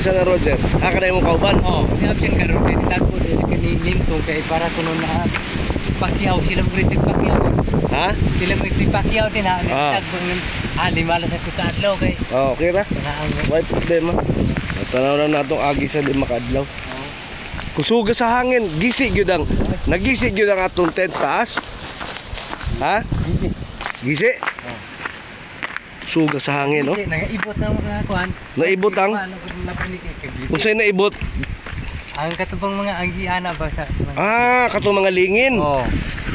isa na Roger. Kada imong kauban. Oh, di option karon kay tagpo di kanilintong kay para kuno na Pacquiao sila mo kritik Pacquiao. Ha? Sila mo kritik Pacquiao din ha. Tagpo ng limala sa adlaw kay. Oh, okay ra. Why problema? Tanaw na natong agi sa di makadlaw. Kusuga sa hangin, gisi gyud ang nagisi gyud ang atong tent sa taas. Ha? Gisi. Suga sa hangin, no? Nagaibot na mga kuan. Naibot ang? Unsay naibot? Ang katubang mga anggiana ba sa katong mga lingin. Oh.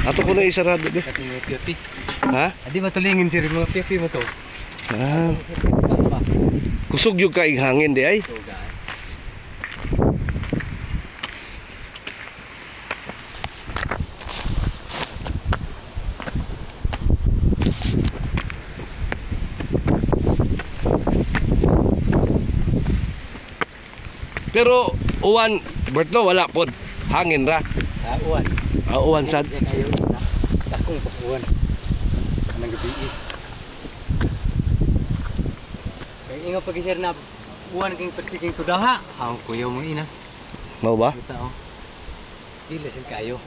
Ato ko na isarado be. Katong mga pipi. Ha? Adi matulingin sir mga pipi mo to. Kusog yung kaing hangin di ay. Pero uwan, Berto, wala pod. Hangin ra. Uwan. Uwan sad. Takong uwan. Kanang gabi. Kay ingo pag sir na uwan king patiking tudaha. Ang kuyaw mo inas. Mao ba? Kita oh. Ilasin kayo.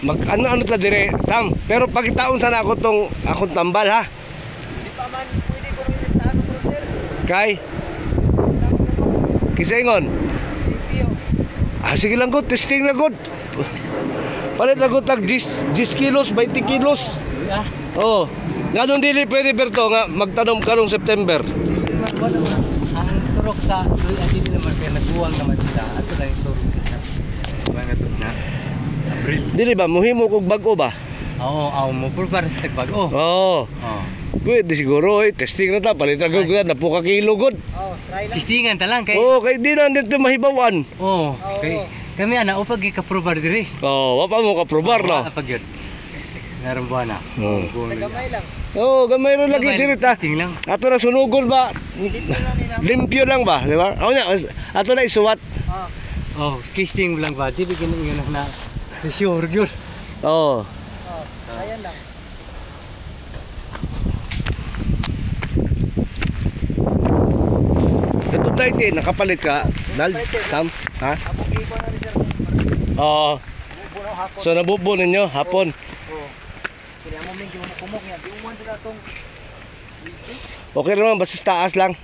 Mag-ano ta dire, Tam. Pero pagitaon sana ako tong akong tambal ha. Hindi pa man pwede ko rin sa ako sir. Kay Kisaingon. Sige lang gud, testing na gud. Palit lang gud tag 10 kilos, 20 kilos. Oo. Ngadong dili pwede Berto nga magtanom karong September. Ang turok sa duy adi nila man kay nagbuwang naman sila. Ato lang yung turok sa mga to na. April. Dili ba muhimo kog bag-o ba? Oo, mo para sa tagbag-o. Oo. Pwede siguro testing na ta palit ra gud na po ka kilo gud. Try lang. Testingan ta lang kay. Kay di na dito mahibawan. Kay kami ana upag ka-probar diri. Wa pa mo ka-probar no. Apag yun. Naron buwan na. Sa gamay lang. Gamay ra lagi diri ta. Testing lang. Ato na sunugol ba? Limpyo lang ba, di ba? Ato na isuwat. Testing lang ba? Di bigyan ng na sure yun. Ayan lang. Ito tayo nakapalit ka. Sam, ha? So nabubo ninyo hapon. Kaya mo medyo kumok yan. Di uwan sila tong. Okay naman, basta taas lang.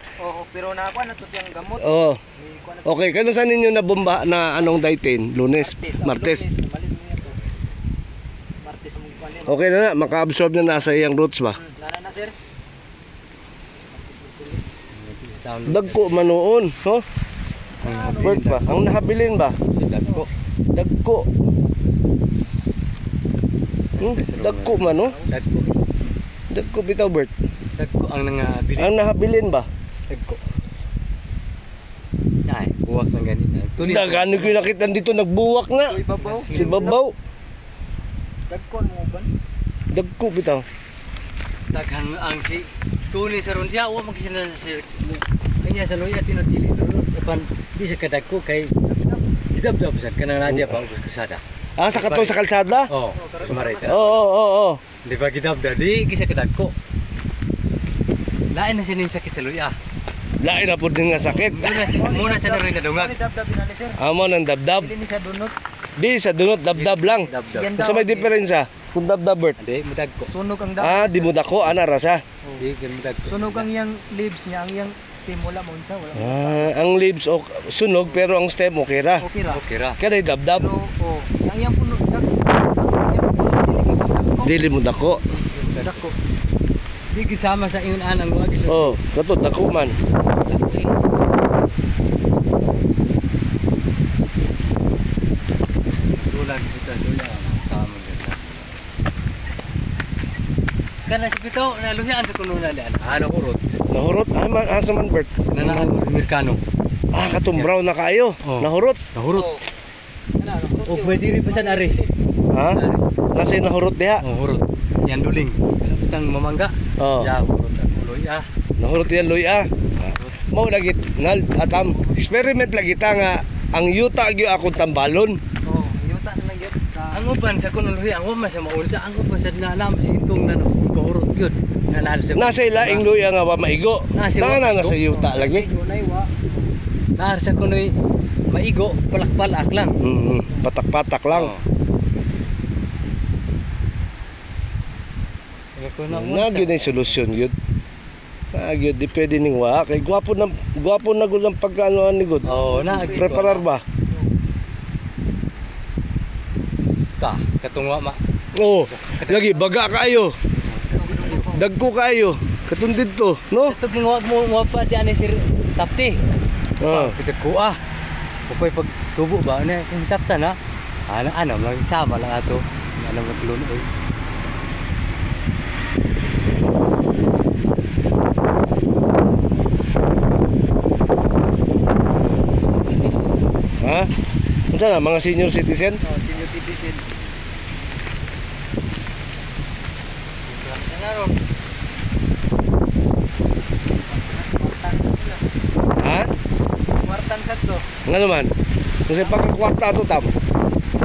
Pero nakuha na to siyang gamot. Okay, kano sa ninyo na bomba na anong daytin? Lunes, Martes. Martes mo ikuan din. Okay na, maka-absorb na nasa iyang roots ba? Nana na sir. Dagko manoon, no? Bird ba? Ang nahabilin ba? Dagko. Dagko. Dagko man, no? Dagko. Dagko bitaw, Bert. Dagko ang nangabilin. Ang nahabilin ba? Dagko. Ay, buwak ng ganito. Dagano ko nakita dito nagbuwak nga. Si Babaw. Dagko mo ba? Dagko bitaw. Daghan ang si Tuni sa Rondia, wa magkisina sa kanya sa loya tinodili lulot upan di sa kadagko kay didabdab sa kanang nadya pa ang kusada. Sa kato sa kalsada? Sumarita. Oo. Di ba gidabdab di kisa kadagko. Lain na sining sakit sa loya. Lain na po din nga sakit. Muna sa naroy na dungag. Dabdab ni sir. Amo ng dabdab. Dili ni sa dunot. Di sa dunot dabdab lang. Sa may diferensya. Kung dabdab, Bert. Hindi, mudagko. Sunog ang dabdab. Di mo dako, ana rasa. Hindi, mudagko. Sunog ang yang leaves niya, ang yang stem wala mo unsa wala. Ang leaves sunog pero ang stem okay ra. Okay ra. Kada dabdab. Pero yang puno Dili mo dako. dako. Di kisama sa ingon anang wag. Kato dako man. Dulan kita dulan tama ganda. Kana si bitaw naluhyaan sa kuno na daan. Nahurot. Nahurot asa man Bert. Nanahal Amerikano. Katong brown na kaayo. Nahurot. Nahurot. O pwede rin pa sa ari. Ha? Nasa nahurot diha. Hurot. Yan duling. Kalapitang mamangga. Ya hurot at uloy Nahurot yan loy Mao lagi atam experiment lagi ta nga ang yuta gyud akong tambalon. Oh, yuta na lang gyud. Ang uban sa kuno luya, ang uban sa maulsa, ang uban sa nanam sa intong na kahurot gyud. Nanalo sa Nasa ilaing luya nga wa maigo. Nasa wa Tana na maigo. sa yuta lagi. Dunay wa. Nahar sa kuno'y maigo, palak-palak lang. Patak-patak lang. Na gyud ang solusyon gyud. Na gyud di pwede ning wa kay gwapo na gud ang pagkaano ni gud. Oo, na Preparar ba? ka katungwa ma. Oo. Lagi baga kaayo. Dagko kaayo. Katong didto, no? Ito king wag mo pa di ani sir tapti. Ah. Tikat ko Kupoy pag tubo ba na kung tapta na. Ano lang sama lang ato. Ano mo tulon oy. Ha? Unsa na mga senior citizen? Oh, senior citizen. Ano? Ha? Kwartan sa to. Nga naman. Kasi pagkakwarta to tam.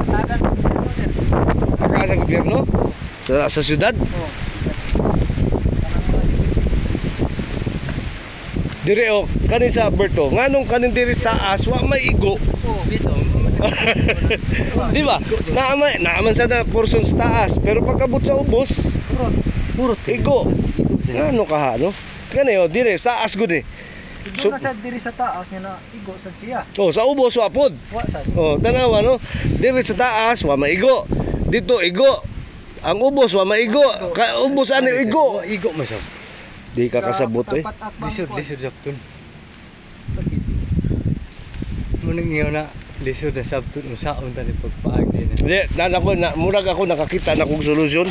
Tagan mo sir. Pagka sa gobyerno? Sa syudad? Oh. Dire o, kanin sa Alberto. Nganong kanin diri sa taas, wa may igo. Oh, Bito. Di ba? Naaman sa na portion sa taas. Pero pagkabot sa ubos, Purot igo. Ngano ka ha, no? Kani o, dire, sa taas gud eh. Igdo na sa diri sa taas nga na igo sa siya. Oh, sa ubos, wapod. Wa sa. Oh, tanawa no? Dire sa taas, wa maigo. Dito, igo. Ang ubos, wa maigo. Ubos ani igo. Igo mo siya. Di ka kasabot eh. Lisod sabtun. Munang iyo na lisod na sabtun usaon tani pagpaagi na. Hindi, murag ako nakakita na kong solusyon.